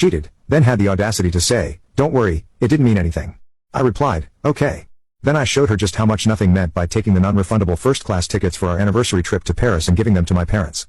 cheated, then had the audacity to say, "Don't worry, it didn't mean anything." I replied, "Okay." Then I showed her just how much nothing meant by taking the non-refundable first-class tickets for our anniversary trip to Paris and giving them to my parents.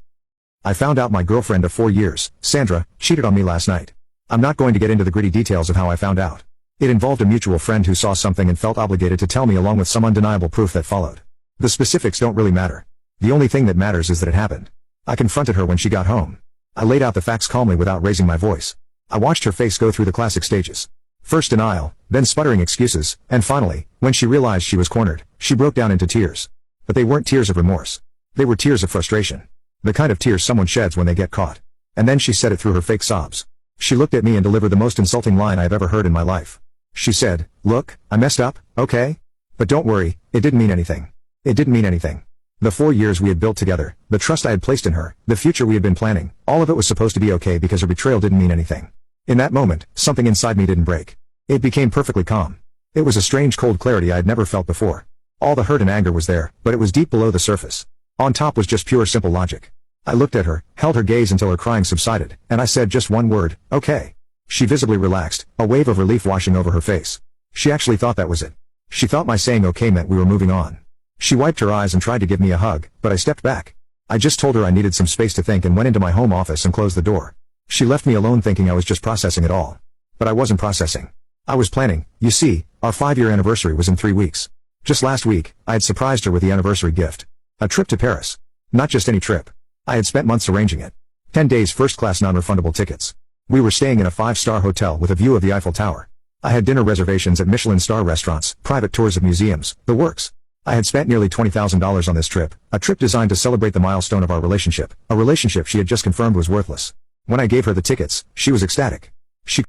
I found out my girlfriend of 4 years, Sandra, cheated on me last night. I'm not going to get into the gritty details of how I found out. It involved a mutual friend who saw something and felt obligated to tell me along with some undeniable proof that followed. The specifics don't really matter. The only thing that matters is that it happened. I confronted her when she got home. I laid out the facts calmly without raising my voice. I watched her face go through the classic stages. First denial, then sputtering excuses, and finally, when she realized she was cornered, she broke down into tears. But they weren't tears of remorse. They were tears of frustration. The kind of tears someone sheds when they get caught. And then she said it through her fake sobs. She looked at me and delivered the most insulting line I've ever heard in my life. She said, "Look, I messed up, okay? But don't worry, it didn't mean anything. It didn't mean anything." The 4 years we had built together, the trust I had placed in her, the future we had been planning, all of it was supposed to be okay because her betrayal didn't mean anything. In that moment, something inside me didn't break. It became perfectly calm. It was a strange cold clarity I had never felt before. All the hurt and anger was there, but it was deep below the surface. On top was just pure simple logic. I looked at her, held her gaze until her crying subsided, and I said just one word, "Okay." She visibly relaxed, a wave of relief washing over her face. She actually thought that was it. She thought my saying okay meant we were moving on. She wiped her eyes and tried to give me a hug, but I stepped back. I just told her I needed some space to think and went into my home office and closed the door. She left me alone thinking I was just processing it all. But I wasn't processing. I was planning. You see, our 5-year anniversary was in 3 weeks. Just last week, I had surprised her with the anniversary gift. A trip to Paris. Not just any trip. I had spent months arranging it. 10 days first-class non-refundable tickets. We were staying in a 5-star hotel with a view of the Eiffel Tower. I had dinner reservations at Michelin star restaurants, private tours of museums, the works. I had spent nearly $20,000 on this trip, a trip designed to celebrate the milestone of our relationship, a relationship she had just confirmed was worthless. When I gave her the tickets, she was ecstatic.